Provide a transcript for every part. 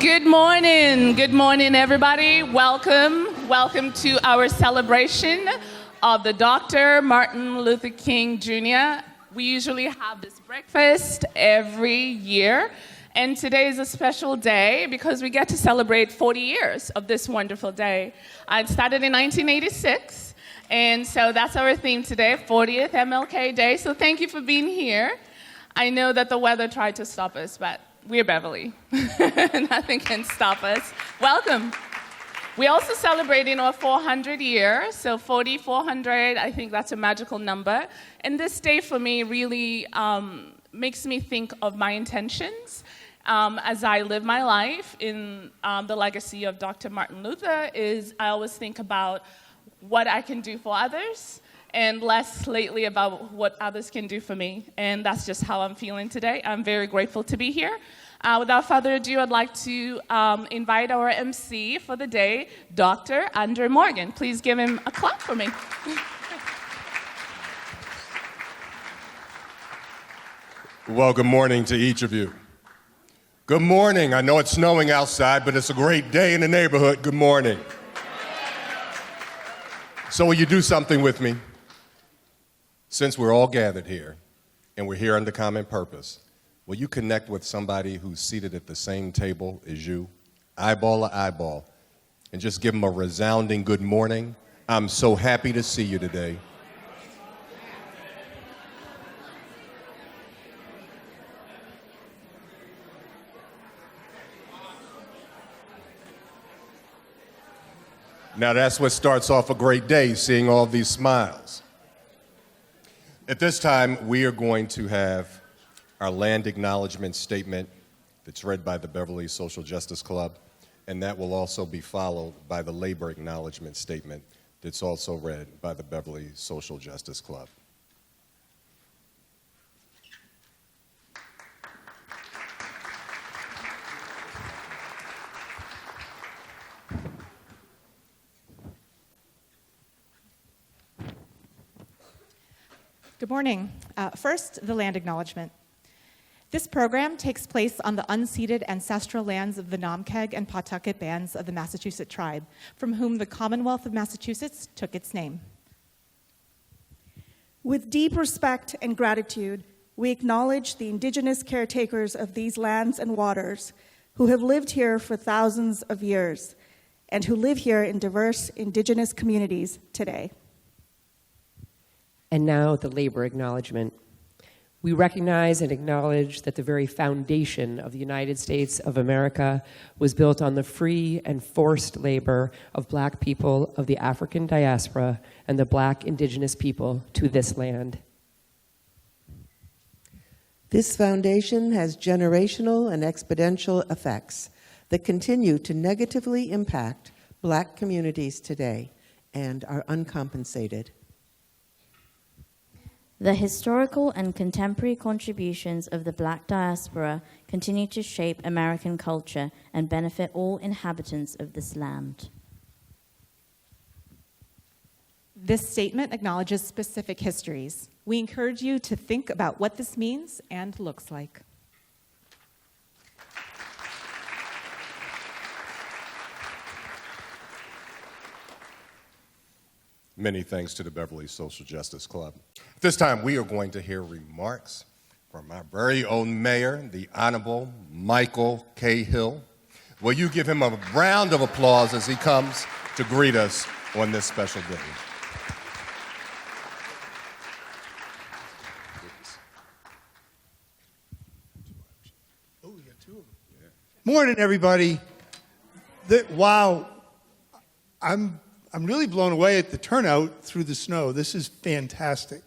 Good morning, everybody. Welcome to our celebration of the Dr. Martin Luther King Jr. We usually have this breakfast every year, and today is a special day because we get to celebrate 40 years of this wonderful day. It started in 1986, and so that's our theme today, 40th MLK Day. So thank you for being here. I know that the weather tried to stop us, but we're Beverly. Nothing can stop us. Welcome. We're also celebrating our 400 year, so 40, 400, I think that's a magical number. And this day for me really makes me think of my intentions as I live my life in the legacy of Dr. Martin Luther. I always think about what I can do for others, and less lately about what others can do for me. And that's just how I'm feeling today. I'm very grateful to be here. Without further ado, I'd like to invite our MC for the day, Dr. Andre Morgan. Please give him a clap for me. Well, good morning to each of you. Good morning. I know it's snowing outside, but it's a great day in the neighborhood. Good morning. So will you do something with me? Since we're all gathered here, and we're here under common purpose, will you connect with somebody who's seated at the same table as you, eyeball to eyeball, and just give them a resounding good morning? I'm so happy to see you today. Now that's what starts off a great day, seeing all these smiles. At this time, we are going to have our land acknowledgement statement that's read by the Beverly Social Justice Club, and that will also be followed by the labor acknowledgement statement that's also read by the Beverly Social Justice Club. Good morning. First, the land acknowledgement. This program takes place on the unceded ancestral lands of the Namkeg and Pawtucket bands of the Massachusetts tribe, from whom the Commonwealth of Massachusetts took its name. With deep respect and gratitude, we acknowledge the indigenous caretakers of these lands and waters who have lived here for thousands of years and who live here in diverse indigenous communities today. And now the labor acknowledgement. We recognize and acknowledge that the very foundation of the United States of America was built on the free and forced labor of Black people of the African diaspora and the Black indigenous people to this land. This foundation has generational and exponential effects that continue to negatively impact Black communities today and are uncompensated. The historical and contemporary contributions of the Black diaspora continue to shape American culture and benefit all inhabitants of this land. This statement acknowledges specific histories. We encourage you to think about what this means and looks like. Many thanks to the Beverly Social Justice Club. At this time, we are going to hear remarks from our very own mayor, the Honorable Michael Cahill. Will you give him a round of applause as he comes to greet us on this special day? Oh, we got two of them. Yeah. Morning, everybody. Wow, I'm really blown away at the turnout through the snow. This is fantastic.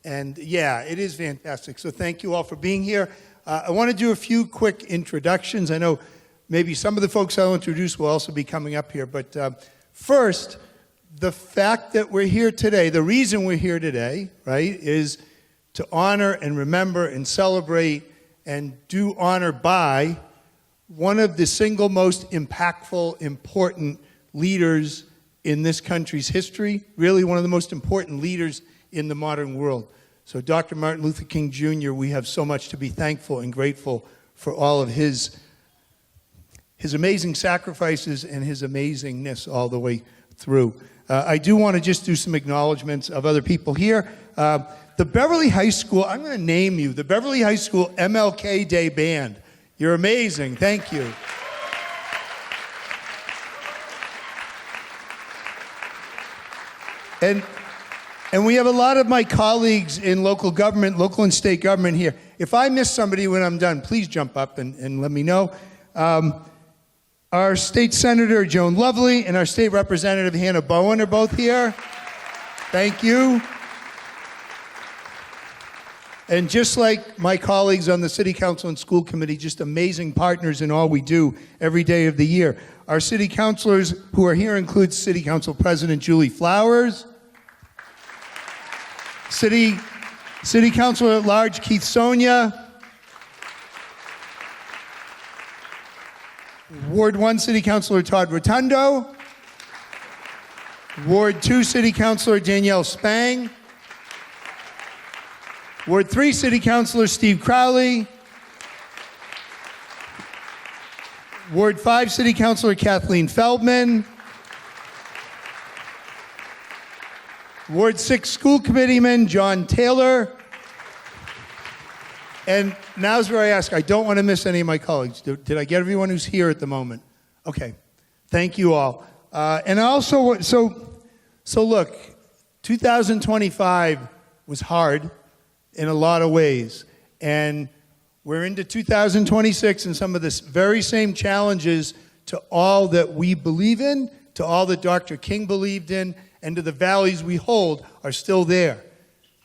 And yeah, it is fantastic. So thank you all for being here. I want to do a few quick introductions. I know maybe some of the folks I'll introduce will also be coming up here. But first, the fact that we're here today, the reason we're here today, right, is to honor and remember and celebrate and do honor by one of the single most impactful, important leaders in this country's history, really one of the most important leaders in the modern world. So Dr. Martin Luther King Jr., we have so much to be thankful and grateful for all of his his amazing sacrifices and his amazingness all the way through. I do want to just do some acknowledgments of other people here. The Beverly High School, I'm going to name you, the Beverly High School MLK Day Band. You're amazing. Thank you. And we have a lot of my colleagues in local government, local and state government here. If I miss somebody when I'm done, please jump up and let me know. Our state senator, Joan Lovely, and our state representative, Hannah Bowen, are both here. Thank you. And just like my colleagues on the City Council and School Committee, just amazing partners in all we do every day of the year. Our city councilors who are here include City Council President Julie Flowers, City Councilor at Large Keith Sonia, Ward 1 City Councilor Todd Rotundo, Ward 2 City Councilor Danielle Spang, Ward 3 City Councilor Steve Crowley, Ward 5 City Councilor Kathleen Feldman, Ward 6 School Committeeman John Taylor, and now's where I ask, I don't want to miss any of my colleagues. Did I get everyone who's here at the moment? Okay, thank you all. And also, so look, 2025 was hard in a lot of ways, and we're into 2026 and some of the very same challenges to all that we believe in, to all that Dr. King believed in, and to the values we hold are still there.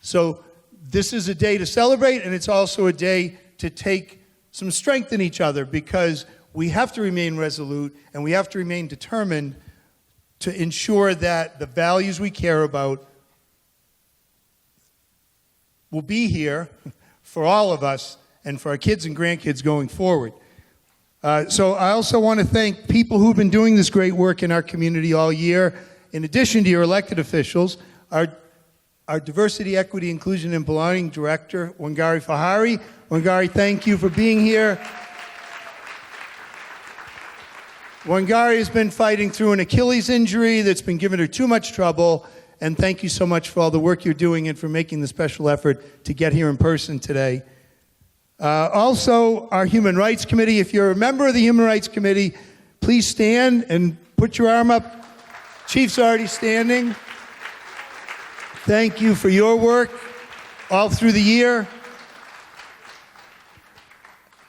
So this is a day to celebrate, and it's also a day to take some strength in each other, because we have to remain resolute and we have to remain determined to ensure that the values we care about will be here for all of us and for our kids and grandkids going forward. So I also want to thank people who've been doing this great work in our community all year. In addition to your elected officials, our Diversity, Equity, Inclusion, and Belonging Director, Wangari Fahari. Wangari, thank you for being here. Wangari has been fighting through an Achilles injury that's been giving her too much trouble, and thank you so much for all the work you're doing and for making the special effort to get here in person today. Also, our Human Rights Committee. If you're a member of the Human Rights Committee, please stand and put your arm up. Chief's already standing. Thank you for your work all through the year.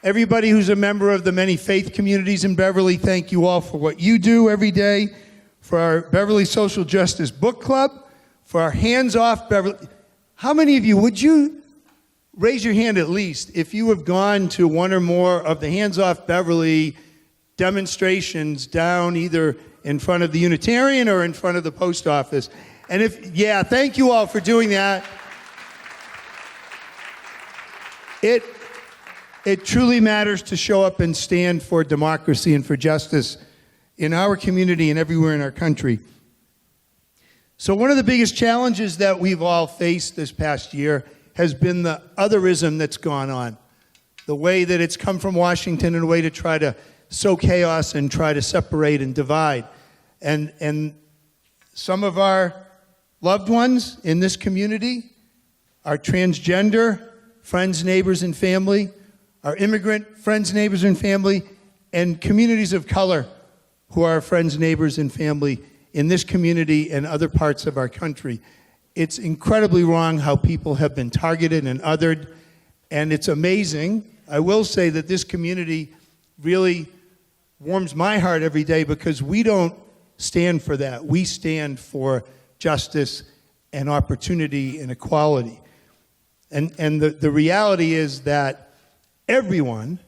Everybody who's a member of the many faith communities in Beverly, thank you all for what you do every day. For our Beverly Social Justice Book Club, for our Hands Off Beverly. How many of you, would you raise your hand at least if you have gone to one or more of the Hands Off Beverly demonstrations down either in front of the Unitarian or in front of the post office? And yeah, thank you all for doing that. It truly matters to show up and stand for democracy and for justice in our community and everywhere in our country. So one of the biggest challenges that we've all faced this past year has been the otherism that's gone on. The way that it's come from Washington in a way to try to sow chaos and try to separate and divide. And some of our loved ones in this community, our transgender friends, neighbors, and family, our immigrant friends, neighbors, and family, and communities of color who are our friends, neighbors, and family in this community and other parts of our country. It's incredibly wrong how people have been targeted and othered, and it's amazing. I will say that this community really warms my heart every day because we don't stand for that. We stand for justice and opportunity and equality. And the reality is that everyone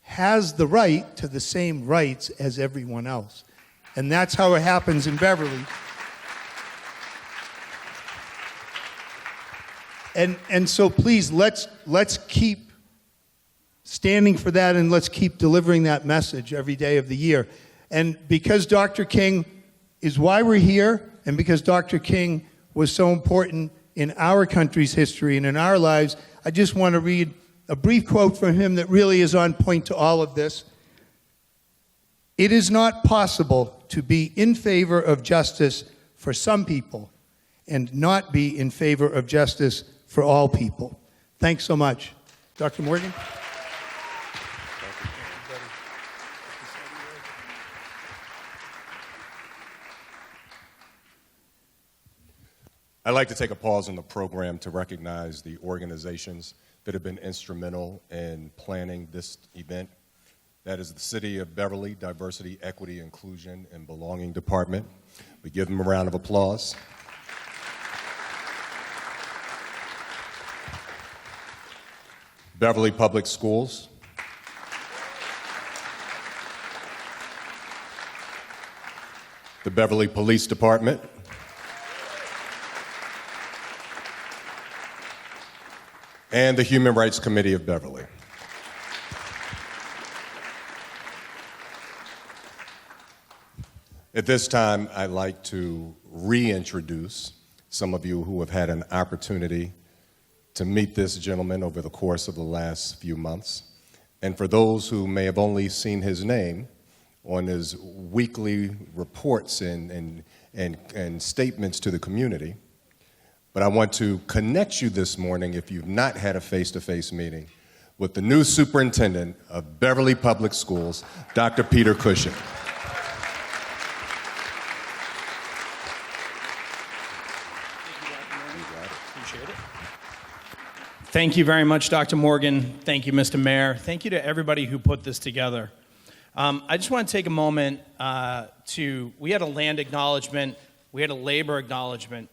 has the right to the same rights as everyone else. And that's how it happens in Beverly. And so please, let's keep standing for that, and let's keep delivering that message every day of the year. And because Dr. King is why we're here, and because Dr. King was so important in our country's history and in our lives, I just want to read a brief quote from him that really is on point to all of this. It is not possible to be in favor of justice for some people and not be in favor of justice for all people. Thanks so much. Dr. Morgan? I'd like to take a pause in the program to recognize the organizations that have been instrumental in planning this event. That is the City of Beverly Diversity, Equity, Inclusion, and Belonging Department. We give them a round of applause. Beverly Public Schools. The Beverly Police Department. And the Human Rights Committee of Beverly. At this time, I'd like to reintroduce some of you who have had an opportunity to meet this gentleman over the course of the last few months. And for those who may have only seen his name on his weekly reports and statements to the community, but I want to connect you this morning, if you've not had a face-to-face meeting, with the new superintendent of Beverly Public Schools, Dr. Peter Cushing. Thank you very much, Dr. Morgan. Thank you, Mr. Mayor. Thank you to everybody who put this together. I just want to take a moment we had a land acknowledgement, we had a labor acknowledgement.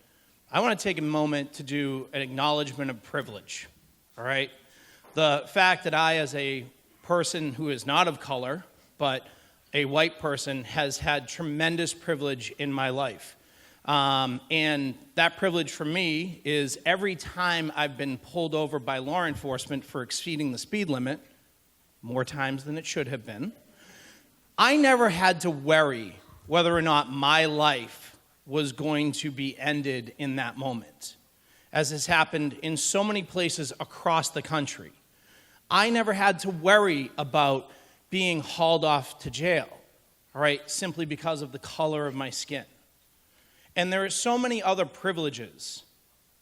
I want to take a moment to do an acknowledgement of privilege, all right? The fact that I, as a person who is not of color, but a white person, has had tremendous privilege in my life. And that privilege for me is every time I've been pulled over by law enforcement for exceeding the speed limit, more times than it should have been, I never had to worry whether or not my life was going to be ended in that moment, as has happened in so many places across the country. I never had to worry about being hauled off to jail, all right, simply because of the color of my skin. And there are so many other privileges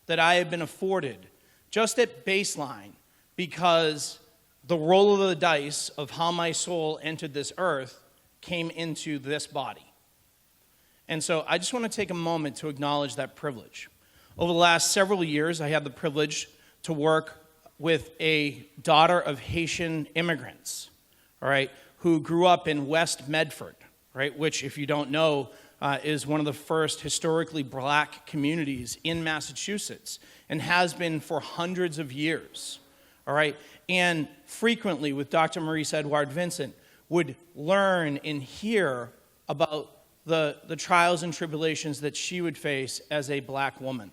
that I have been afforded just at baseline because the roll of the dice of how my soul entered this earth came into this body. And so I just want to take a moment to acknowledge that privilege. Over the last several years, I had the privilege to work with a daughter of Haitian immigrants, all right, who grew up in West Medford, right, which, if you don't know, is one of the first historically black communities in Massachusetts and has been for hundreds of years, all right? And frequently, with Dr. Maurice Edouard Vincent, would learn and hear about the trials and tribulations that she would face as a black woman.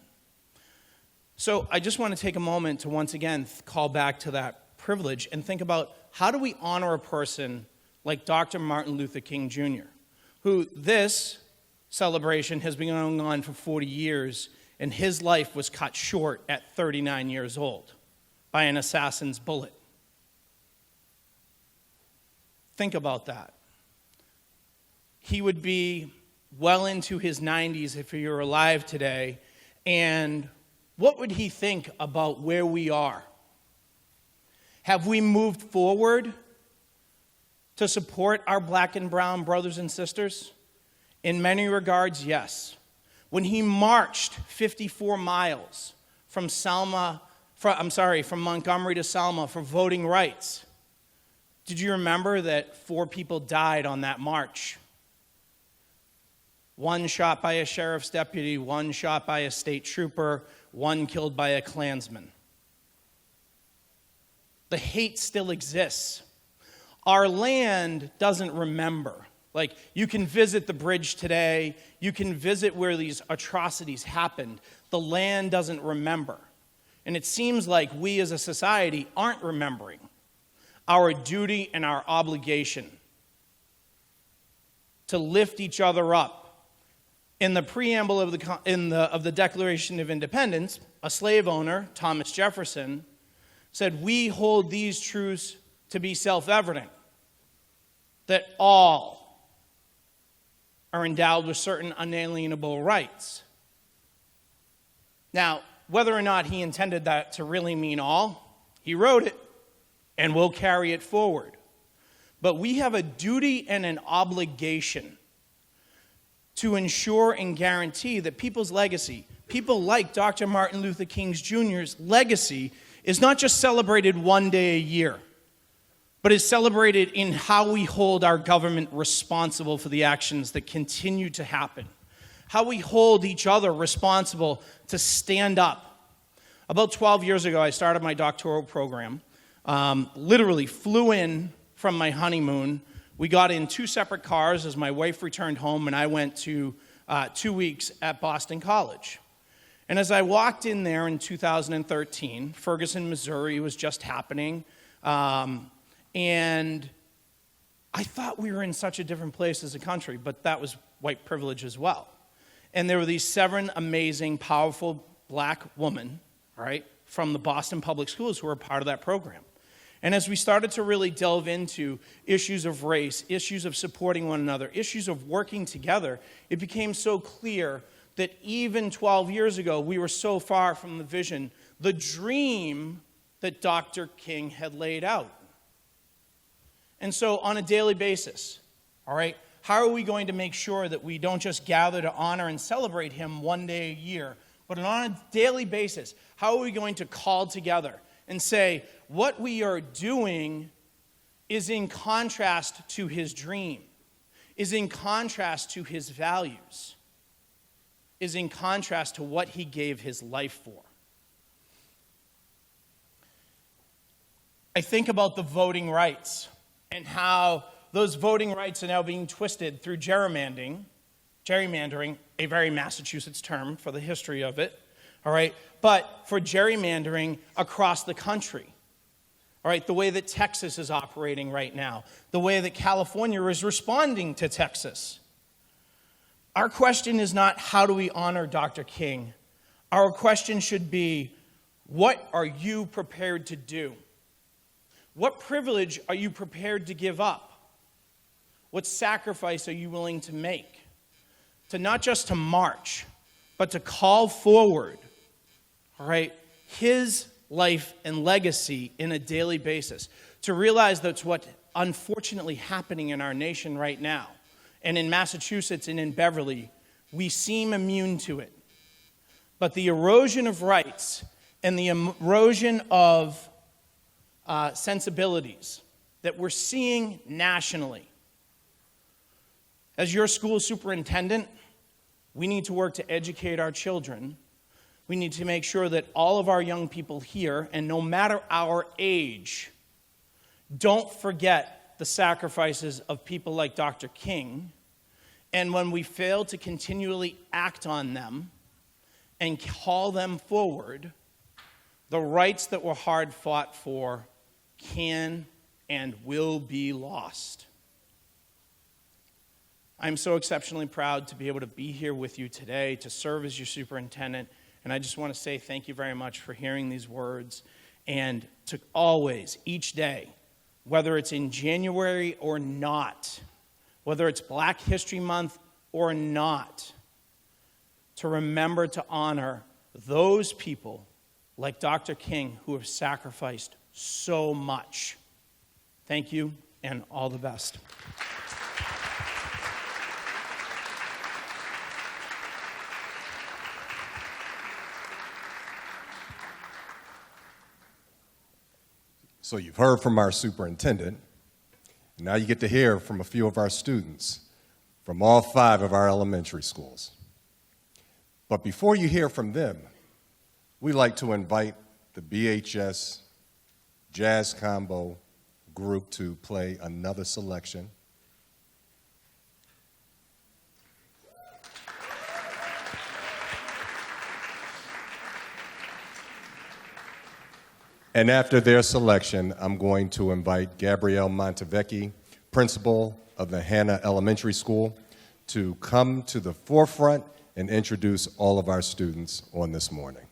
So I just want to take a moment to once again call back to that privilege and think about how do we honor a person like Dr. Martin Luther King Jr., who this celebration has been going on for 40 years, and his life was cut short at 39 years old by an assassin's bullet. Think about that. He would be well into his 90s if he were alive today, and what would he think about where we are? Have we moved forward to support our black and brown brothers and sisters? In many regards, yes. When he marched 54 miles from Montgomery to Selma for voting rights, did you remember that 4 people died on that march? 1 shot by a sheriff's deputy, 1 shot by a state trooper, 1 killed by a Klansman. The hate still exists. Our land doesn't remember. Like, you can visit the bridge today, you can visit where these atrocities happened. The land doesn't remember. And it seems like we as a society aren't remembering our duty and our obligation to lift each other up. In the preamble of the Declaration of Independence, a slave owner, Thomas Jefferson, said, "We hold these truths to be self-evident, that all are endowed with certain unalienable rights. Now, whether or not he intended that to really mean all, he wrote it, and we'll carry it forward. But we have a duty and an obligation to ensure and guarantee that people's legacy, people like Dr. Martin Luther King Jr.'s legacy, is not just celebrated one day a year, but is celebrated in how we hold our government responsible for the actions that continue to happen, how we hold each other responsible to stand up. About 12 years ago, I started my doctoral program, literally flew in from my honeymoon. We got in 2 separate cars as my wife returned home, and I went to 2 weeks at Boston College. And as I walked in there in 2013, Ferguson, Missouri was just happening, and I thought we were in such a different place as a country, but that was white privilege as well. And there were these 7 amazing, powerful black women, right, from the Boston Public Schools who were part of that program. And as we started to really delve into issues of race, issues of supporting one another, issues of working together, it became so clear that even 12 years ago, we were so far from the vision, the dream that Dr. King had laid out. And so on a daily basis, all right, how are we going to make sure that we don't just gather to honor and celebrate him one day a year, but on a daily basis, how are we going to call together and say, what we are doing is in contrast to his dream, is in contrast to his values, is in contrast to what he gave his life for. I think about the voting rights and how those voting rights are now being twisted through gerrymandering, a very Massachusetts term for the history of it, all right, but for gerrymandering across the country. All right, the way that Texas is operating right now, the way that California is responding to Texas. Our question is not how do we honor Dr. King? Our question should be, what are you prepared to do? What privilege are you prepared to give up? What sacrifice are you willing to make? To not just to march, but to call forward, all right, his life and legacy in a daily basis. To realize that's what unfortunately happening in our nation right now. And in Massachusetts and in Beverly, we seem immune to it. But the erosion of rights and the erosion of sensibilities that we're seeing nationally. As your school superintendent, we need to work to educate our children. We need to make sure that all of our young people here, and no matter our age, don't forget the sacrifices of people like Dr. King. And when we fail to continually act on them and call them forward, the rights that were hard fought for can and will be lost. I'm so exceptionally proud to be able to be here with you today, to serve as your superintendent. And I just want to say thank you very much for hearing these words, and to always, each day, whether it's in January or not, whether it's Black History Month or not, to remember to honor those people like Dr. King who have sacrificed so much. Thank you, and all the best. So you've heard from our superintendent. Now you get to hear from a few of our students from all 5 of our elementary schools. But before you hear from them, we'd like to invite the BHS Jazz Combo group to play another selection. And after their selection, I'm going to invite Gabrielle Montevecchi, principal of the Hannah Elementary School, to come to the forefront and introduce all of our students on this morning.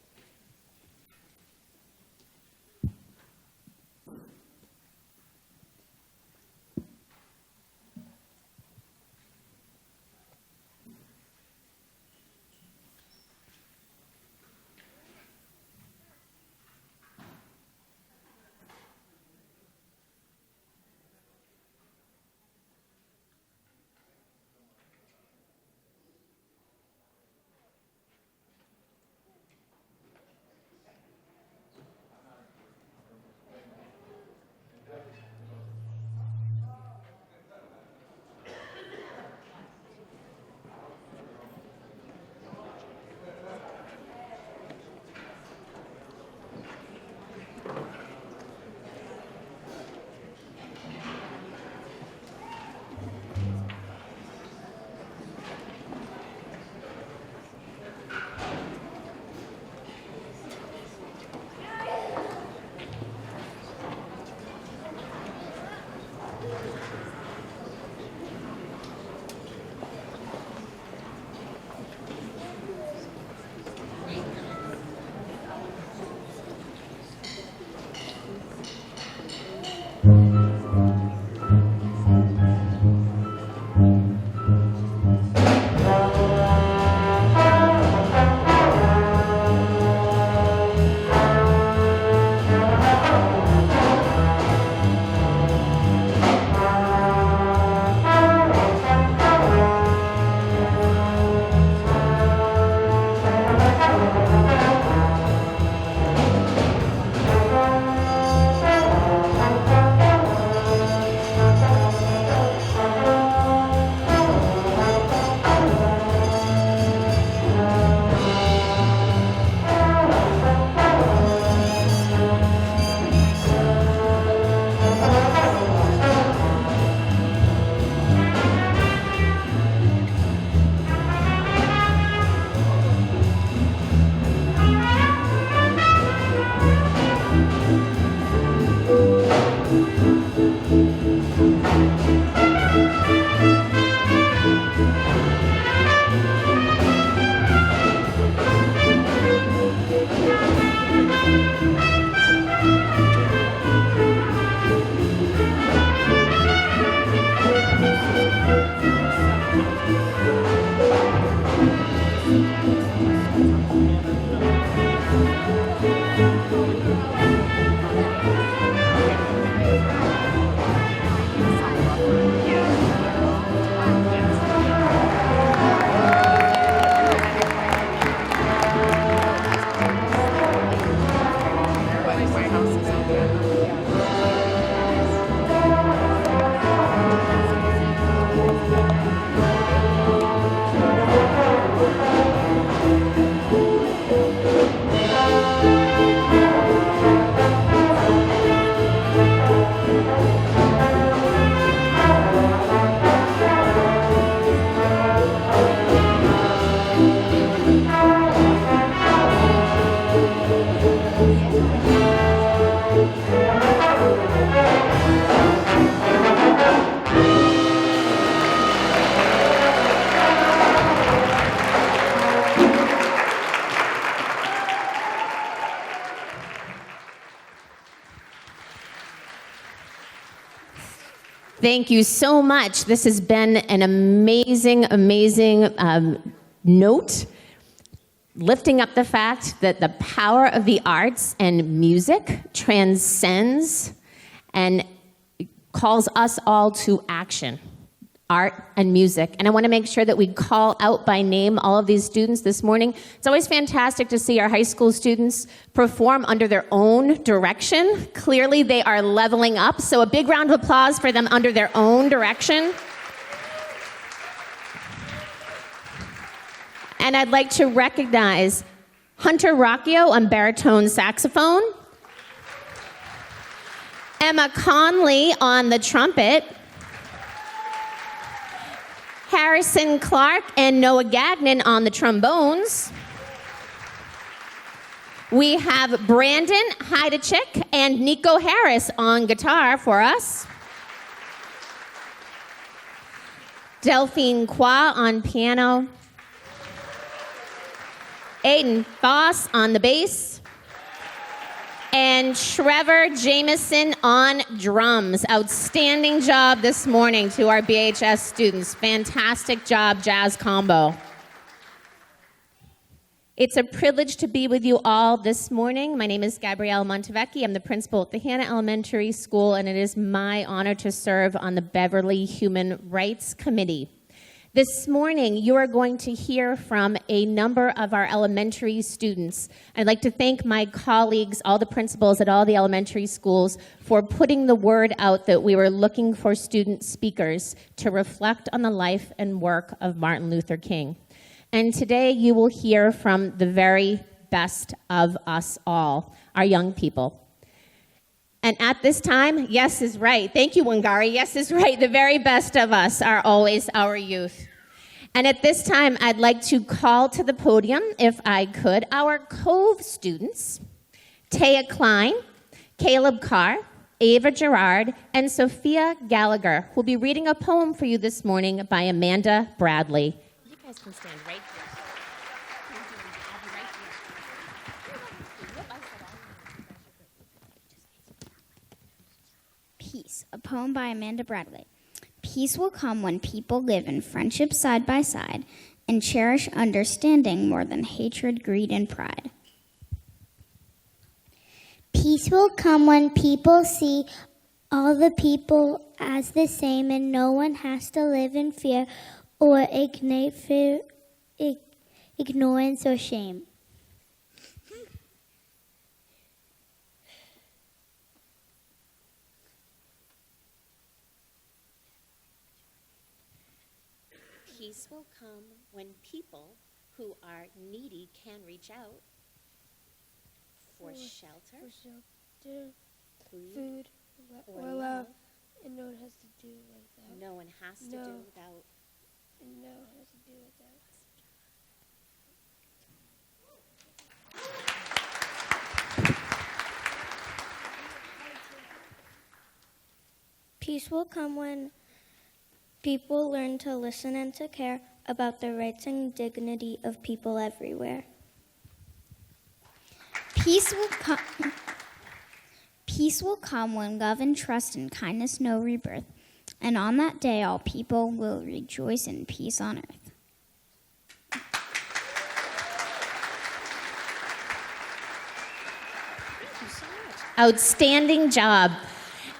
Thank you so much. This has been an amazing, amazing note, lifting up the fact that the power of the arts and music transcends and calls us all to action. Art and music. And I want to make sure that we call out by name all of these students this morning. It's always fantastic to see our high school students perform under their own direction. Clearly they are leveling up, so a big round of applause for them under their own direction. And I'd like to recognize Hunter Rocchio on baritone saxophone, Emma Conley on the trumpet, Harrison Clark and Noah Gagnon on the trombones. We have Brandon Heidechik and Nico Harris on guitar for us. Delphine Qua on piano. Aiden Foss on the bass. And Trevor Jameson on drums. Outstanding job this morning to our BHS students. Fantastic job, jazz combo. It's a privilege to be with you all this morning. My name is Gabrielle Montevecchi. I'm the principal at the Hannah Elementary School, and it is my honor to serve on the Beverly Human Rights Committee. This morning, you are going to hear from a number of our elementary students. I'd like to thank my colleagues, all the principals at all the elementary schools, for putting the word out that we were looking for student speakers to reflect on the life and work of Martin Luther King. And today, you will hear from the very best of us all, our young people. And at this time, yes is right. Thank you, Wangari. Yes is right. The very best of us are always our youth. And at this time, I'd like to call to the podium, if I could, our Cove students, Taya Klein, Caleb Carr, Ava Gerard, and Sophia Gallagher, who will be reading a poem for you this morning by Amanda Bradley. You guys can stand right here. Peace, a poem by Amanda Bradley. Peace will come when people live in friendship side by side and cherish understanding more than hatred, greed, and pride. Peace will come when people see all the people as the same and no one has to live in fear or ignorance or shame. Peace will come when people who are needy can reach out for shelter, food, or love, and no one has to do without. No one has to do without. And no one has to do without. Peace will come when people learn to listen and to care about the rights and dignity of people everywhere. Peace will come when love and trust and kindness know rebirth, and on that day all people will rejoice in peace on earth. Outstanding job.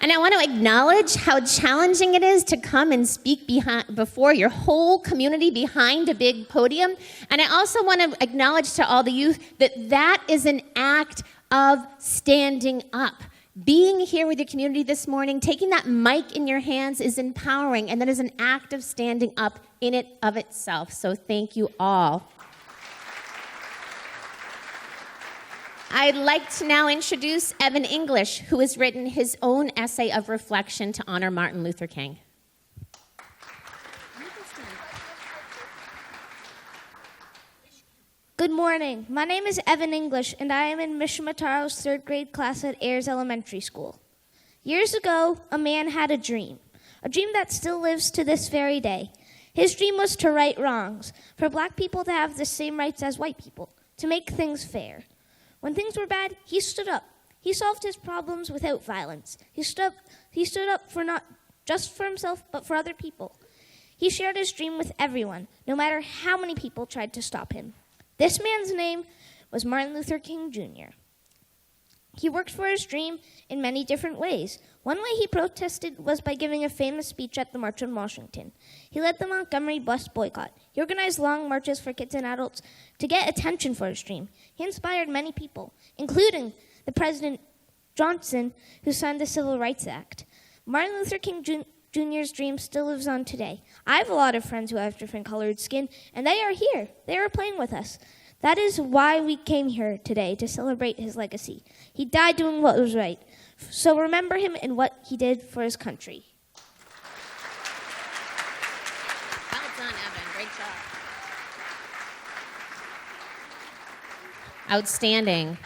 And I want to acknowledge how challenging it is to come and speak before your whole community behind a big podium. And I also want to acknowledge to all the youth that that is an act of standing up. Being here with your community this morning, taking that mic in your hands is empowering, and that is an act of standing up in it of itself. So thank you all. I'd like to now introduce Evan English, who has written his own essay of reflection to honor Martin Luther King. Good morning. My name is Evan English, and I am in Mishimataro's third grade class at Ayers Elementary School. Years ago, a man had a dream that still lives to this very day. His dream was to right wrongs, for black people to have the same rights as white people, to make things fair. When things were bad, he stood up. He solved his problems without violence. He stood up for not just for himself, but for other people. He shared his dream with everyone, no matter how many people tried to stop him. This man's name was Martin Luther King Jr. He worked for his dream in many different ways. One way he protested was by giving a famous speech at the March on Washington. He led the Montgomery bus boycott. He organized long marches for kids and adults to get attention for his dream. He inspired many people, including the President Johnson, who signed the Civil Rights Act. Martin Luther King Jr.'s dream still lives on today. I have a lot of friends who have different colored skin, and they are here. They are playing with us. That is why we came here today, to celebrate his legacy. He died doing what was right. So remember him and what he did for his country. Well done, Evan. Great job. Outstanding.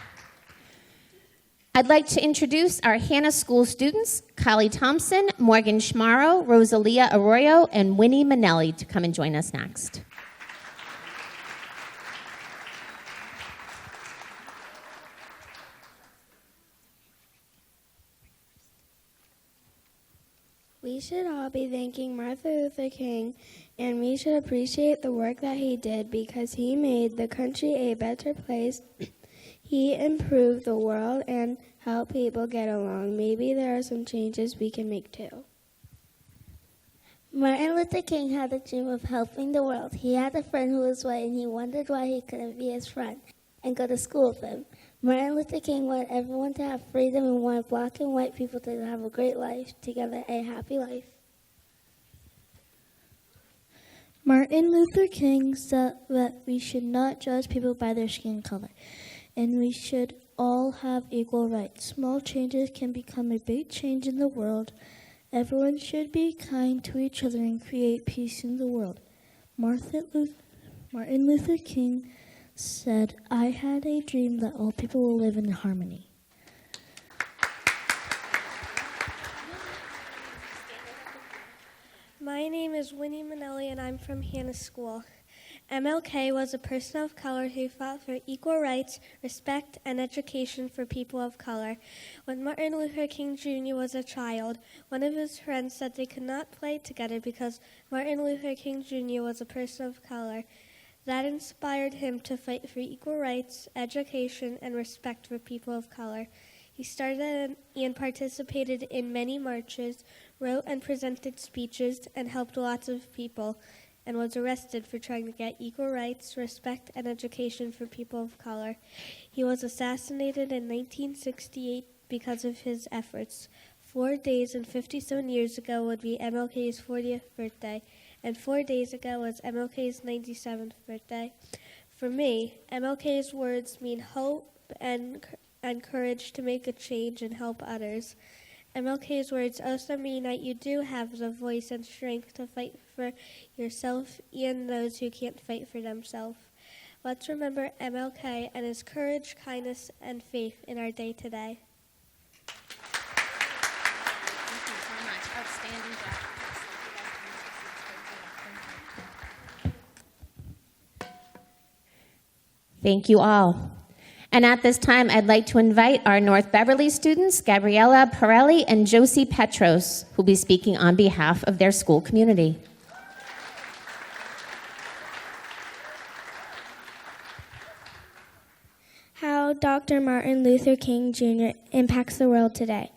I'd like to introduce our Hannah School students, Kylie Thompson, Morgan Schmaro, Rosalia Arroyo, and Winnie Manelli to come and join us next. We should all be thanking Martin Luther King, and we should appreciate the work that he did because he made the country a better place. He improved the world and helped people get along. Maybe there are some changes we can make too. Martin Luther King had a dream of helping the world. He had a friend who was white, and he wondered why he couldn't be his friend and go to school with him. Martin Luther King wanted everyone to have freedom and wanted black and white people to have a great life together, a happy life. Martin Luther King said that we should not judge people by their skin color, and we should all have equal rights. Small changes can become a big change in the world. Everyone should be kind to each other and create peace in the world. Martin Luther King said, "I had a dream that all people will live in harmony." My name is Winnie Manelli, and I'm from Hannah School. MLK was a person of color who fought for equal rights, respect, and education for people of color. When Martin Luther King Jr. was a child, one of his friends said they could not play together because Martin Luther King Jr. was a person of color. That inspired him to fight for equal rights, education, and respect for people of color. He started and participated in many marches, wrote and presented speeches, and helped lots of people, and was arrested for trying to get equal rights, respect, and education for people of color. He was assassinated in 1968 because of his efforts. 4 days and 57 years ago would be MLK's 40th birthday, and 4 days ago was MLK's 97th birthday. For me, MLK's words mean hope and courage to make a change and help others. MLK's words also mean that you do have the voice and strength to fight for yourself and those who can't fight for themselves. Let's remember MLK and his courage, kindness, and faith in our day today. Thank you so much. Outstanding job. Thank you all. And at this time, I'd like to invite our North Beverly students, Gabriella Pirelli and Josie Petros, who will be speaking on behalf of their school community. How Dr. Martin Luther King Jr. impacts the world today.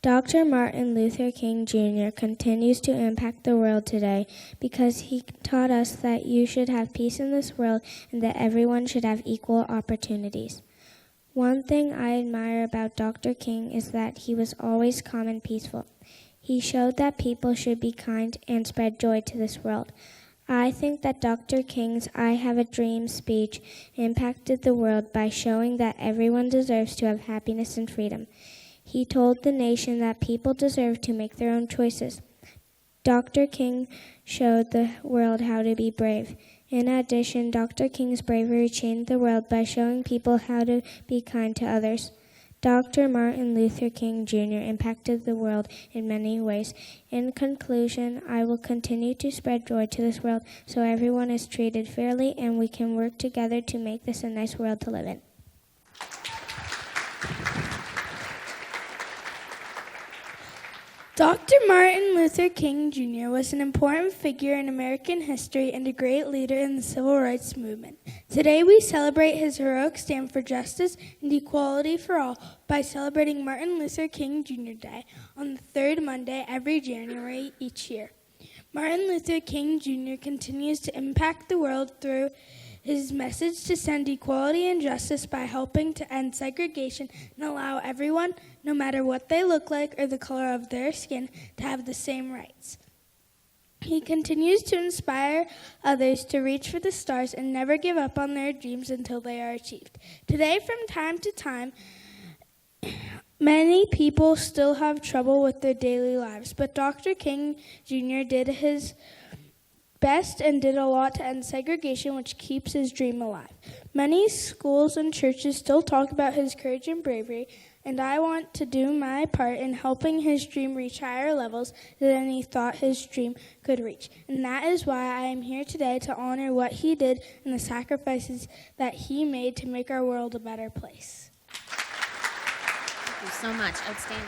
Dr. Martin Luther King Jr. continues to impact the world today because he taught us that you should have peace in this world and that everyone should have equal opportunities. One thing I admire about Dr. King is that he was always calm and peaceful. He showed that people should be kind and spread joy to this world. I think that Dr. King's I Have a Dream speech impacted the world by showing that everyone deserves to have happiness and freedom. He told the nation that people deserve to make their own choices. Dr. King showed the world how to be brave. In addition, Dr. King's bravery changed the world by showing people how to be kind to others. Dr. Martin Luther King Jr. impacted the world in many ways. In conclusion, I will continue to spread joy to this world so everyone is treated fairly and we can work together to make this a nice world to live in. Dr. Martin Luther King Jr. was an important figure in American history and a great leader in the civil rights movement. Today we celebrate his heroic stand for justice and equality for all by celebrating Martin Luther King Jr. Day on the third Monday every January each year. Martin Luther King Jr. continues to impact the world through his message to send equality and justice by helping to end segregation and allow everyone, no matter what they look like or the color of their skin, to have the same rights. He continues to inspire others to reach for the stars and never give up on their dreams until they are achieved. Today, from time to time, many people still have trouble with their daily lives, but Dr. King Jr. did his best and did a lot to end segregation, which keeps his dream alive. Many schools and churches still talk about his courage and bravery, and I want to do my part in helping his dream reach higher levels than he thought his dream could reach. And that is why I am here today to honor what he did and the sacrifices that he made to make our world a better place. Thank you so much. Outstanding.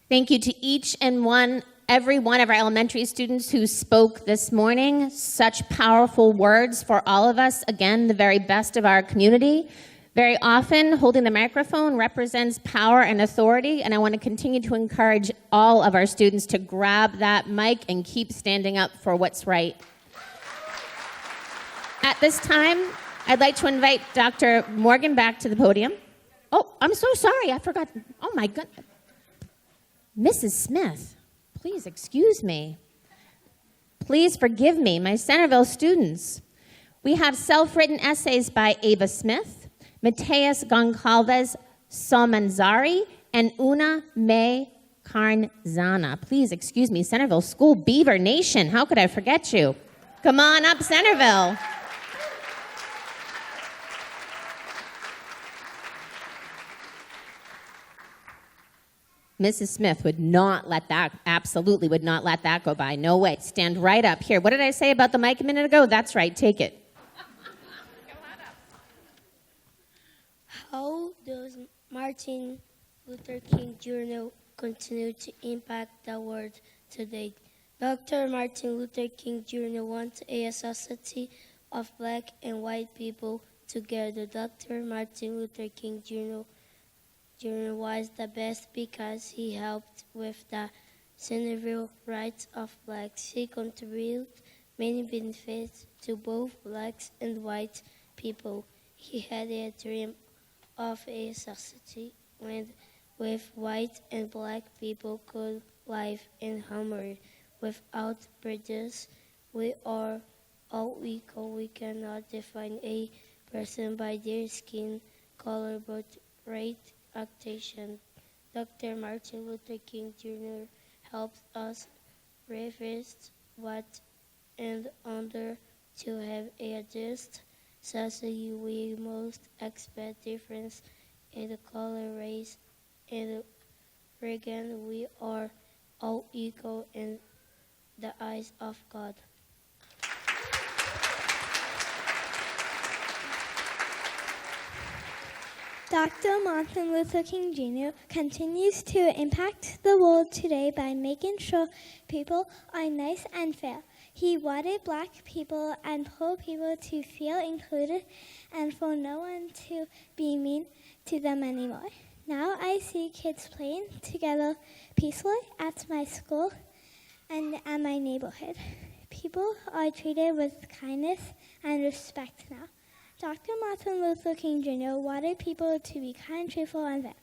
Thank you to each and every one of our elementary students who spoke this morning. Such powerful words for all of us. Again, the very best of our community. Very often, holding the microphone represents power and authority, and I want to continue to encourage all of our students to grab that mic and keep standing up for what's right. At this time, I'd like to invite Dr. Morgan back to the podium. Oh, I'm so sorry. I forgot. Oh, my goodness. Mrs. Smith, please excuse me. Please forgive me, my Centerville students. We have self-written essays by Ava Smith, Mateus Goncalves Salmanzari, and Una May Carnzana. Please excuse me, Centerville School Beaver Nation. How could I forget you? Come on up, Centerville. Mrs. Smith would not let that, absolutely would not let that go by. No way. Stand right up here. What did I say about the mic a minute ago? That's right. Take it. How does Martin Luther King Jr. continue to impact the world today? Dr. Martin Luther King Jr. wanted a society of black and white people together. Dr. Martin Luther King Jr. was the best because he helped with the civil rights of blacks. He contributed many benefits to both blacks and white people. He had a dream of a society with white and black people could live in harmony without prejudice. We are all equal. We cannot define a person by their skin color, but right action. Dr. Martin Luther King Jr. helped us resist what and under to have a just society. We must expect difference in the color, race, and religion. We are all equal in the eyes of God. Dr. Martin Luther King Jr. continues to impact the world today by making sure people are nice and fair. He wanted black people and poor people to feel included and for no one to be mean to them anymore. Now I see kids playing together peacefully at my school and at my neighborhood. People are treated with kindness and respect now. Dr. Martin Luther King Jr. wanted people to be kind, truthful, and fair.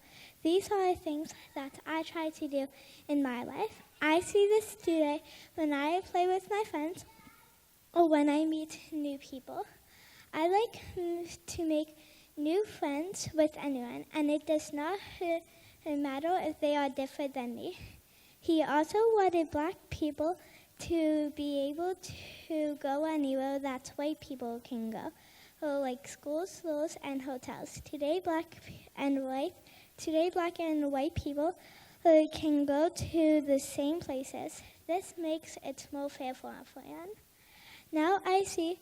These are things that I try to do in my life. I see this today when I play with my friends or when I meet new people. I like to make new friends with anyone, and it does not matter if they are different than me. He also wanted black people to be able to go anywhere that white people can go. Like schools, stores, and hotels. Today, black and white people can go to the same places. This makes it more fair for everyone. Now I see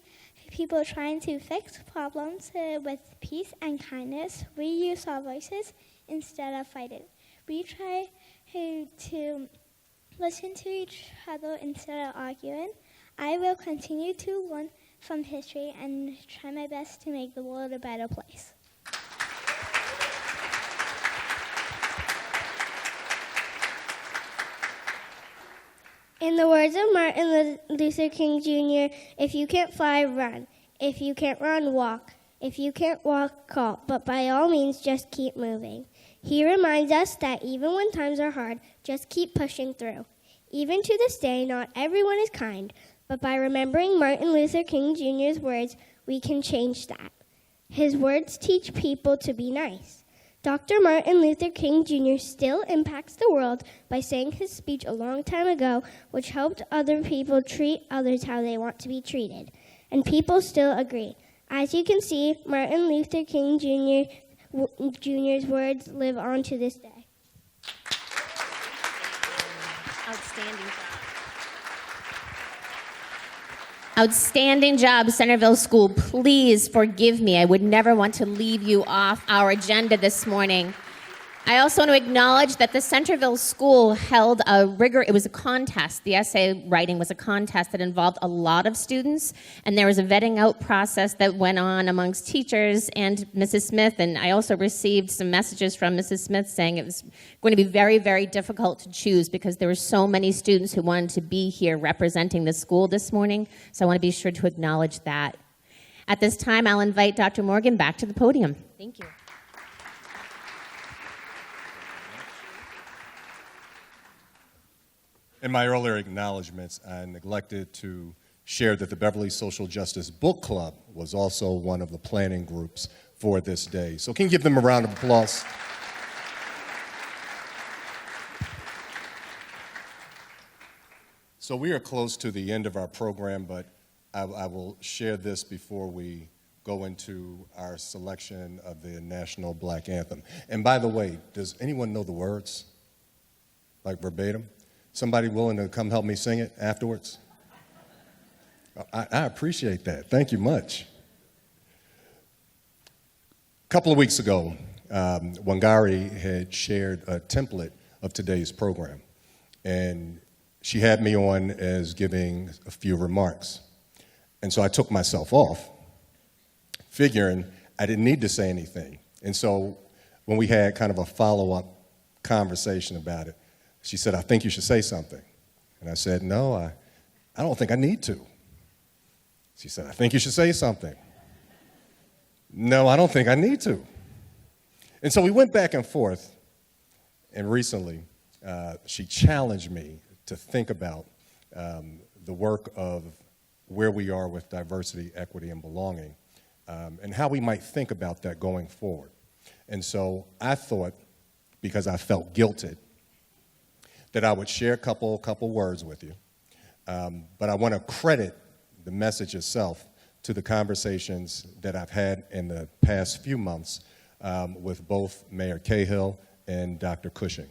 people trying to fix problems with peace and kindness. We use our voices instead of fighting. We try to listen to each other instead of arguing. I will continue to learn from history and try my best to make the world a better place. In the words of Martin Luther King Jr., if you can't fly, run. If you can't run, walk. If you can't walk, crawl. But by all means, just keep moving. He reminds us that even when times are hard, just keep pushing through. Even to this day, not everyone is kind, but by remembering Martin Luther King Jr.'s words, we can change that. His words teach people to be nice. Dr. Martin Luther King Jr. still impacts the world by saying his speech a long time ago, which helped other people treat others how they want to be treated. And people still agree. As you can see, Martin Luther King Jr.'s words live on to this day. Outstanding job. Outstanding job, Centerville School. Please forgive me. I would never want to leave you off our agenda this morning. I also want to acknowledge that the Centerville School held it was a contest. The essay writing was a contest that involved a lot of students, and there was a vetting out process that went on amongst teachers and Mrs. Smith, and I also received some messages from Mrs. Smith saying it was going to be very, very difficult to choose because there were so many students who wanted to be here representing the school this morning, so I want to be sure to acknowledge that. At this time, I'll invite Dr. Morgan back to the podium. Thank you. In my earlier acknowledgments, I neglected to share that the Beverly Social Justice Book Club was also one of the planning groups for this day. So can you give them a round of applause? So we are close to the end of our program, but I will share this before we go into our selection of the National Black Anthem. And by the way, does anyone know the words? Like verbatim? Somebody willing to come help me sing it afterwards? I appreciate that. Thank you much. A couple of weeks ago, Wangari had shared a template of today's program, and she had me on as giving a few remarks. And so I took myself off, figuring I didn't need to say anything. And so when we had kind of a follow-up conversation about it, she said, I think you should say something. And I said, no, I don't think I need to. She said, I think you should say something. No, I don't think I need to. And so we went back and forth, and recently she challenged me to think about the work of where we are with diversity, equity, and belonging, and how we might think about that going forward. And so I thought, because I felt guilted, that I would share a couple words with you. But I want to credit the message itself to the conversations that I've had in the past few months with both Mayor Cahill and Dr. Cushing.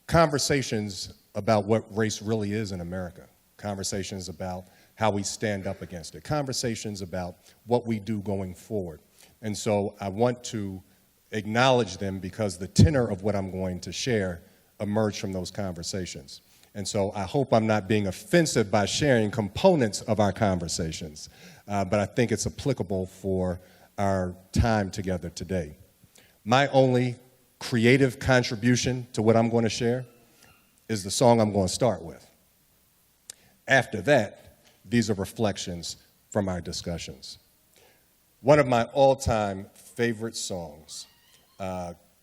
Conversations about what race really is in America. Conversations about how we stand up against it. Conversations about what we do going forward. And so I want to acknowledge them because the tenor of what I'm going to share emerged from those conversations. And so I hope I'm not being offensive by sharing components of our conversations, but I think it's applicable for our time together today. My only creative contribution to what I'm going to share is the song I'm going to start with. After that, these are reflections from our discussions. One of my all-time favorite songs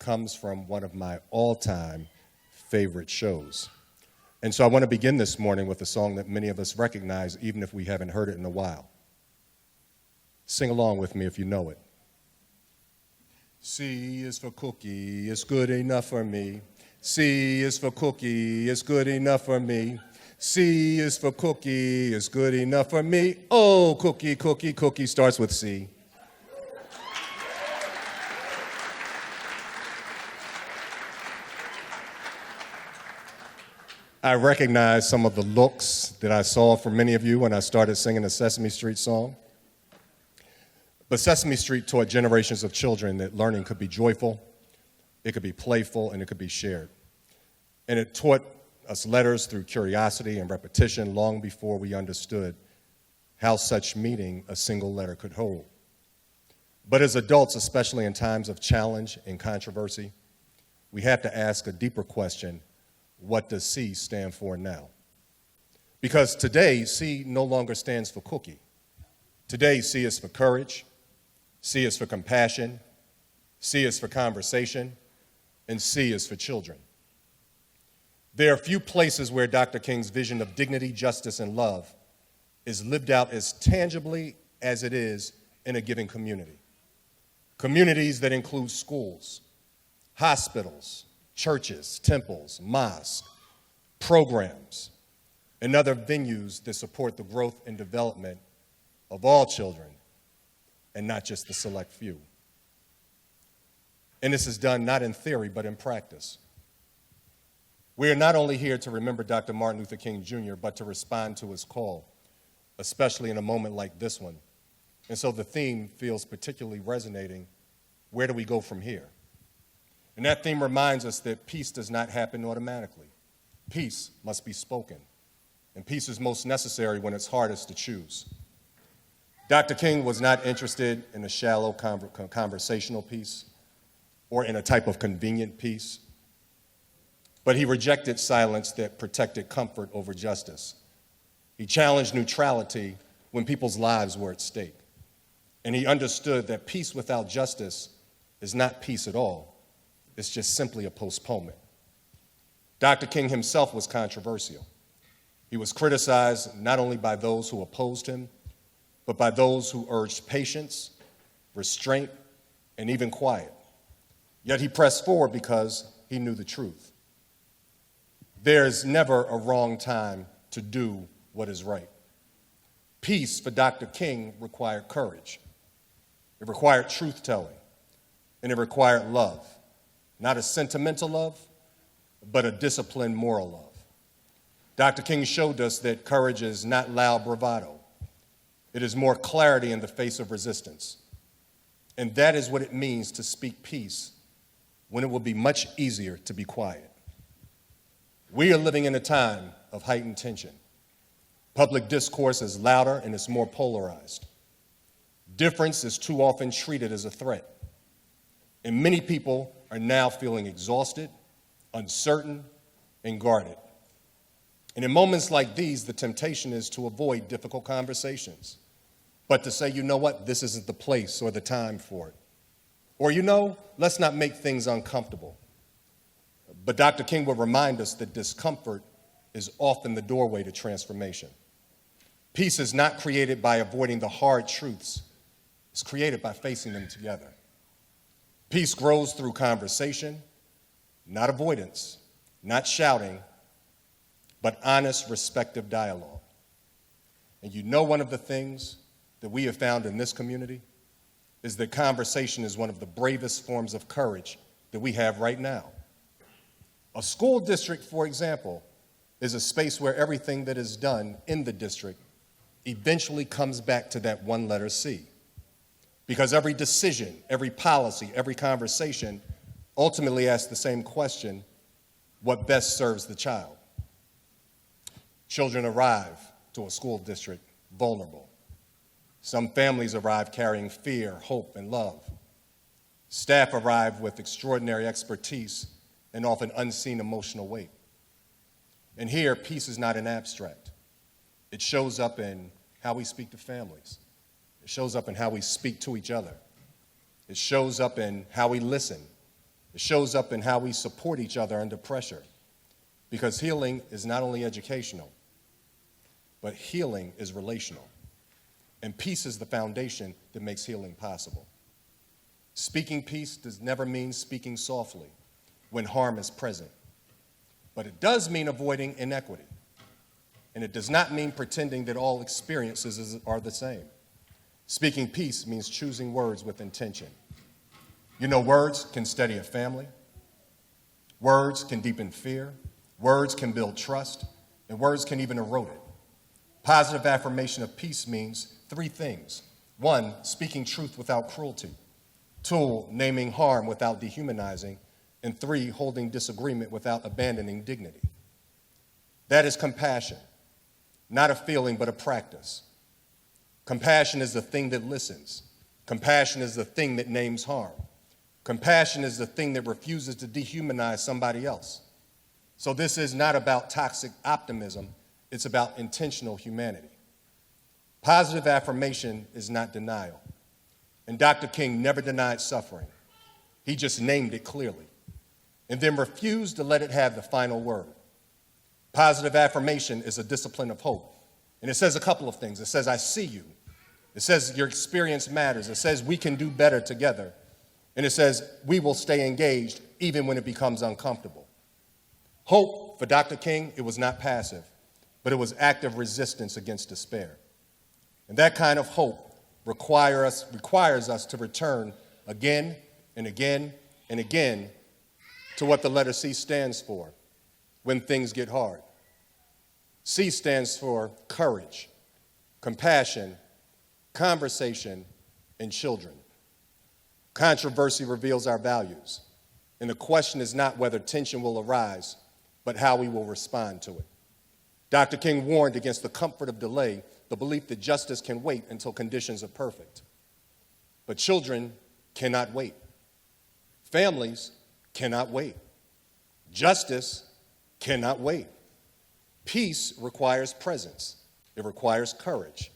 comes from one of my all-time favorite shows. And so I want to begin this morning with a song that many of us recognize, even if we haven't heard it in a while. Sing along with me if you know it. C is for cookie, it's good enough for me. C is for cookie, it's good enough for me. C is for cookie, it's good enough for me. Oh, cookie, cookie, cookie starts with C. I recognize some of the looks that I saw from many of you when I started singing the Sesame Street song. But Sesame Street taught generations of children that learning could be joyful, it could be playful, and it could be shared. And it taught us letters through curiosity and repetition long before we understood how such meaning a single letter could hold. But as adults, especially in times of challenge and controversy, we have to ask a deeper question: what does C stand for now? Because today, C no longer stands for cookie. Today, C is for courage, C is for compassion, C is for conversation, and C is for children. There are few places where Dr. King's vision of dignity, justice, and love is lived out as tangibly as it is in a given community. Communities that include schools, hospitals, churches, temples, mosques, programs, and other venues that support the growth and development of all children and not just the select few. And this is done not in theory, but in practice. We are not only here to remember Dr. Martin Luther King Jr., but to respond to his call, especially in a moment like this one. And so the theme feels particularly resonating. Where do we go from here? And that theme reminds us that peace does not happen automatically. Peace must be spoken. And peace is most necessary when it's hardest to choose. Dr. King was not interested in a shallow conversational peace or in a type of convenient peace, but he rejected silence that protected comfort over justice. He challenged neutrality when people's lives were at stake. And he understood that peace without justice is not peace at all. It's just simply a postponement. Dr. King himself was controversial. He was criticized not only by those who opposed him, but by those who urged patience, restraint, and even quiet. Yet he pressed forward because he knew the truth. There's never a wrong time to do what is right. Peace for Dr. King required courage. It required truth-telling, and it required love. Not a sentimental love, but a disciplined moral love. Dr. King showed us that courage is not loud bravado. It is more clarity in the face of resistance. And that is what it means to speak peace when it will be much easier to be quiet. We are living in a time of heightened tension. Public discourse is louder and it's more polarized. Difference is too often treated as a threat. And many people are now feeling exhausted, uncertain, and guarded. And in moments like these, the temptation is to avoid difficult conversations, but to say, you know what, this isn't the place or the time for it. Or, you know, let's not make things uncomfortable. But Dr. King would remind us that discomfort is often the doorway to transformation. Peace is not created by avoiding the hard truths. It's created by facing them together. Peace grows through conversation, not avoidance, not shouting, but honest, respectful dialogue. And you know, one of the things that we have found in this community is that conversation is one of the bravest forms of courage that we have right now. A school district, for example, is a space where everything that is done in the district eventually comes back to that one letter C. Because every decision, every policy, every conversation ultimately asks the same question: what best serves the child? Children arrive to a school district vulnerable. Some families arrive carrying fear, hope, and love. Staff arrive with extraordinary expertise and often unseen emotional weight. And here, peace is not an abstract. It shows up in how we speak to families. It shows up in how we speak to each other. It shows up in how we listen. It shows up in how we support each other under pressure. Because healing is not only educational, but healing is relational. And peace is the foundation that makes healing possible. Speaking peace does never mean speaking softly when harm is present. But it does mean avoiding inequity. And it does not mean pretending that all experiences are the same. Speaking peace means choosing words with intention. You know, words can steady a family. Words can deepen fear. Words can build trust, and words can even erode it. Positive affirmation of peace means three things. One, speaking truth without cruelty. Two, naming harm without dehumanizing. And three, holding disagreement without abandoning dignity. That is compassion, not a feeling, but a practice. Compassion is the thing that listens. Compassion is the thing that names harm. Compassion is the thing that refuses to dehumanize somebody else. So this is not about toxic optimism, it's about intentional humanity. Positive affirmation is not denial. And Dr. King never denied suffering. He just named it clearly and then refused to let it have the final word. Positive affirmation is a discipline of hope. And it says a couple of things. It says, I see you. It says your experience matters. It says we can do better together. And it says we will stay engaged even when it becomes uncomfortable. Hope for Dr. King, it was not passive, but it was active resistance against despair. And that kind of hope requires us to return again and again and again to what the letter C stands for when things get hard. C stands for courage, compassion, conversation, and children. Controversy reveals our values, and the question is not whether tension will arise, but how we will respond to it. Dr. King warned against the comfort of delay, the belief that justice can wait until conditions are perfect. But children cannot wait. Families cannot wait. Justice cannot wait. Peace requires presence. It requires courage.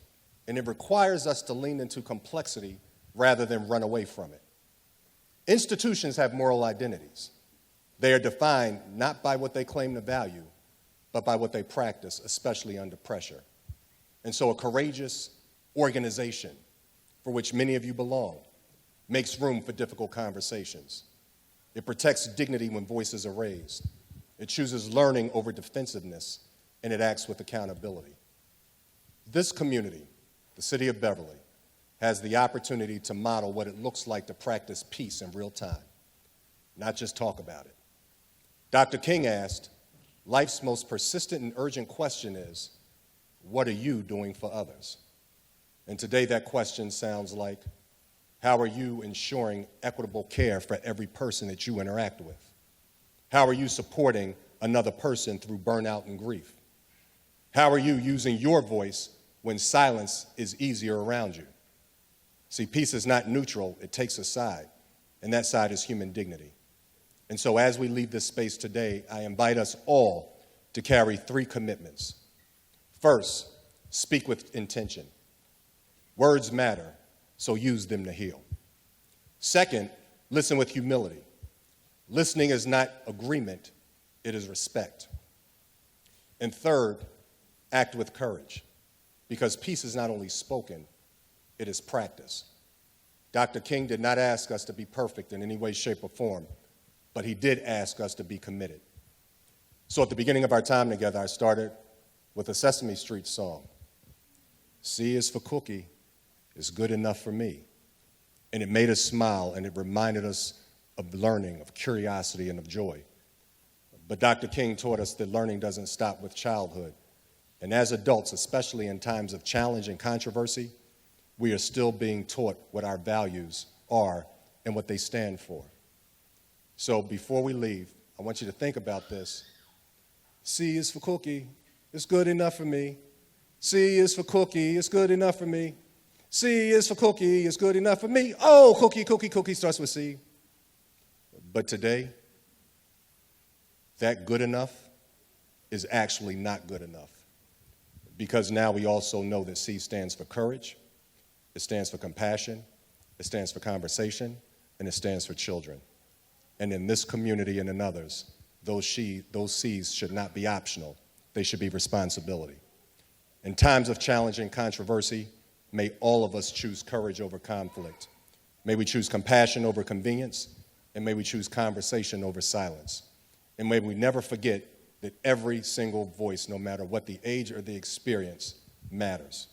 And it requires us to lean into complexity rather than run away from it. Institutions have moral identities. They are defined not by what they claim to value, but by what they practice, especially under pressure. And so a courageous organization, for which many of you belong, makes room for difficult conversations. It protects dignity when voices are raised. It chooses learning over defensiveness, and it acts with accountability. This community, the city of Beverly, has the opportunity to model what it looks like to practice peace in real time, not just talk about it. Dr. King asked, life's most persistent and urgent question is, what are you doing for others? And today that question sounds like, how are you ensuring equitable care for every person that you interact with? How are you supporting another person through burnout and grief? How are you using your voice when silence is easier around you? See, peace is not neutral, it takes a side, and that side is human dignity. And so as we leave this space today, I invite us all to carry three commitments. First, speak with intention. Words matter, so use them to heal. Second, listen with humility. Listening is not agreement, it is respect. And third, act with courage, because peace is not only spoken, it is practice. Dr. King did not ask us to be perfect in any way, shape, or form, but he did ask us to be committed. So at the beginning of our time together, I started with a Sesame Street song. C is for cookie, it's good enough for me. And it made us smile, and it reminded us of learning, of curiosity, and of joy. But Dr. King taught us that learning doesn't stop with childhood. And as adults, especially in times of challenge and controversy, we are still being taught what our values are and what they stand for. So before we leave, I want you to think about this. C is for cookie, it's good enough for me. C is for cookie, it's good enough for me. C is for cookie, it's good enough for me. Oh, cookie, cookie, cookie starts with C. But today, that good enough is actually not good enough. Because now we also know that C stands for courage, it stands for compassion, it stands for conversation, and it stands for children. And in this community and in others, those C's should not be optional. They should be responsibility. In times of challenge and controversy, may all of us choose courage over conflict. May we choose compassion over convenience, and may we choose conversation over silence. And may we never forget that every single voice, no matter what the age or the experience, matters.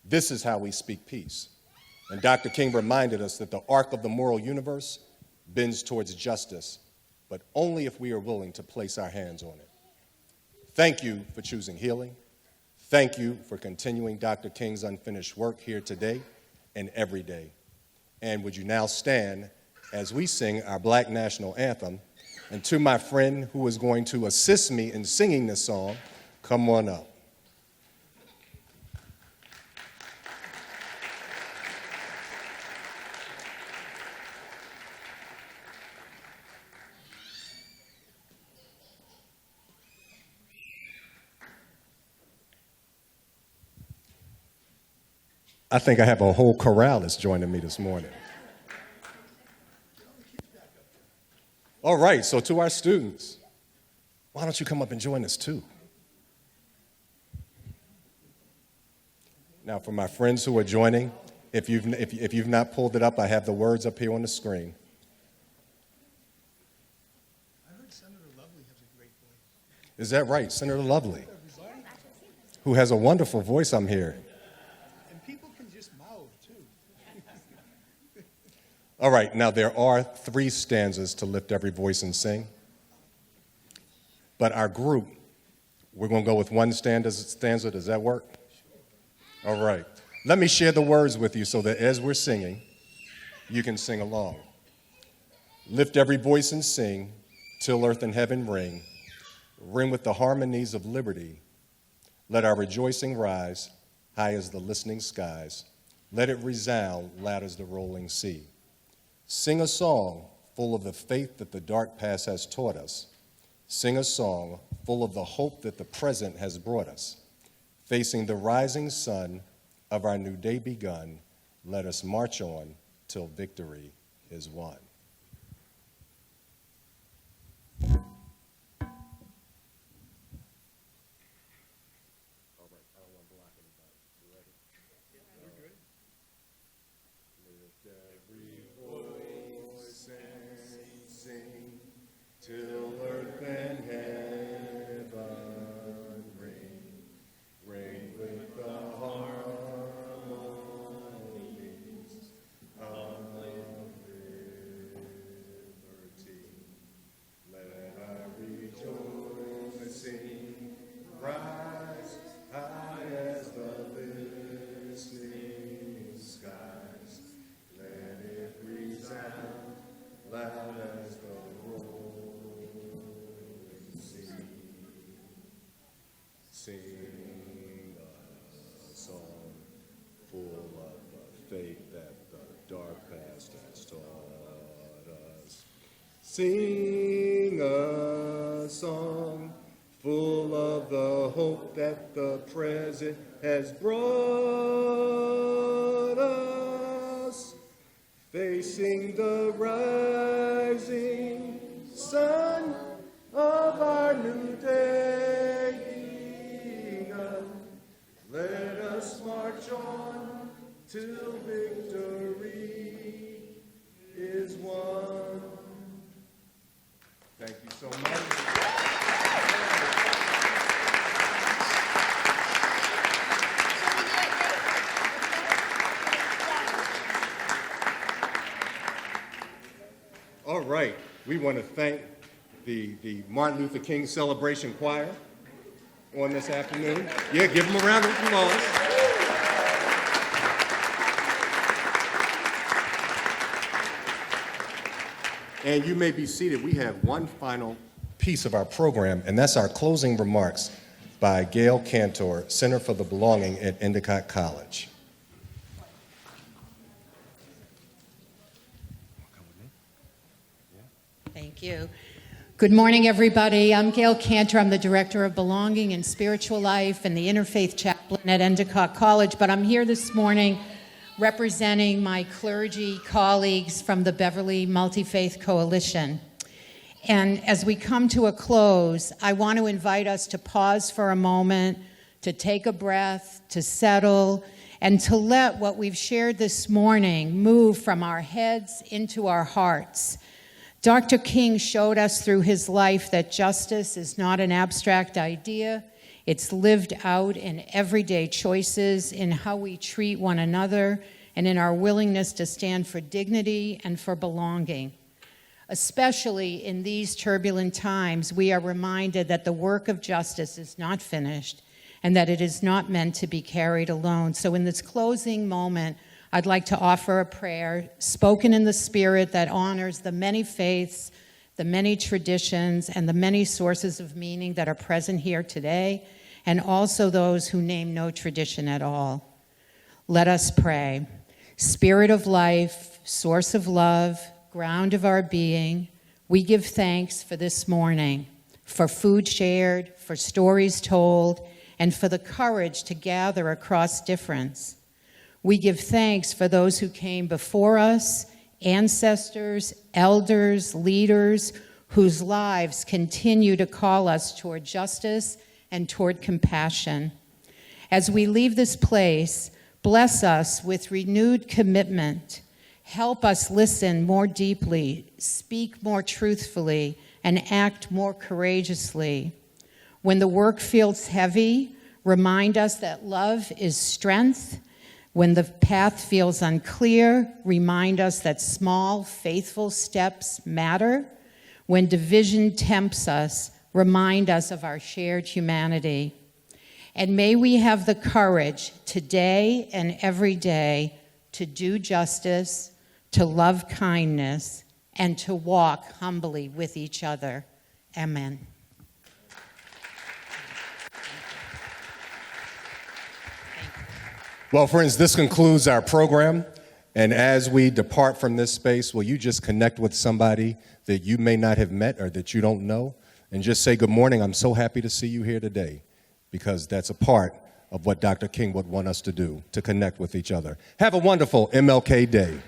This is how we speak peace. And Dr. King reminded us that the arc of the moral universe bends towards justice, but only if we are willing to place our hands on it. Thank you for choosing healing. Thank you for continuing Dr. King's unfinished work here today and every day. And would you now stand as we sing our Black National Anthem? And to my friend who is going to assist me in singing this song, come on up. I think I have a whole chorale that's joining me this morning. All right, so to our students, why don't you come up and join us too? Now, for my friends who are joining, if you've not pulled it up, I have the words up here on the screen. I heard Senator Lovely has a great voice. Is that right, Senator Lovely? Who has a wonderful voice, I'm hearing. And people can just mouth, too. All right, now there are 3 stanzas to lift every voice and sing. But our group, we're going to go with one stanza. Does that work? All right. Let me share the words with you so that as we're singing, you can sing along. Lift every voice and sing till earth and heaven ring. Ring with the harmonies of liberty. Let our rejoicing rise high as the listening skies. Let it resound loud as the rolling sea. Sing a song full of the faith that the dark past has taught us. Sing a song full of the hope that the present has brought us. Facing the rising sun of our new day begun, let us march on till victory is won. Till earth and heaven ring, ring with the harmonies of liberty. Let our rejoicing rise high as the listening skies. Let it resound loud as the sing a song full of the faith that the dark past has taught us. Sing a song full of the hope that the present has brought us. Facing the rising sun of our new day. Let us march on till victory is won. Thank you so much. All right, we want to thank the Martin Luther King Celebration Choir on this afternoon. Yeah, give them a round of applause. And you may be seated. We have one final piece of our program, and that's our closing remarks by Gail Cantor, Center for the Belonging at Endicott College. Thank you. Good morning, everybody. I'm Gail Cantor. I'm the Director of Belonging and Spiritual Life and the Interfaith Chaplain at Endicott College, but I'm here this morning representing my clergy colleagues from the Beverly Multi-Faith Coalition. And as we come to a close, I want to invite us to pause for a moment, to take a breath, to settle, and to let what we've shared this morning move from our heads into our hearts. Dr. King showed us through his life that justice is not an abstract idea. It's lived out in everyday choices, in how we treat one another, and in our willingness to stand for dignity and for belonging. Especially in these turbulent times, we are reminded that the work of justice is not finished and that it is not meant to be carried alone. So in this closing moment, I'd like to offer a prayer spoken in the spirit that honors the many faiths, the many traditions, and the many sources of meaning that are present here today, and also those who name no tradition at all. Let us pray. Spirit of life, source of love, ground of our being, we give thanks for this morning, for food shared, for stories told, and for the courage to gather across difference. We give thanks for those who came before us, ancestors, elders, leaders, whose lives continue to call us toward justice and toward compassion. As we leave this place, bless us with renewed commitment. Help us listen more deeply, speak more truthfully, and act more courageously. When the work feels heavy, remind us that love is strength. When the path feels unclear, remind us that small, faithful steps matter. When division tempts us, remind us of our shared humanity. And may we have the courage today and every day to do justice, to love kindness, and to walk humbly with each other. Amen. Well, friends, this concludes our program. And as we depart from this space, will you just connect with somebody that you may not have met or that you don't know? And just say, good morning, I'm so happy to see you here today. Because that's a part of what Dr. King would want us to do, to connect with each other. Have a wonderful MLK Day.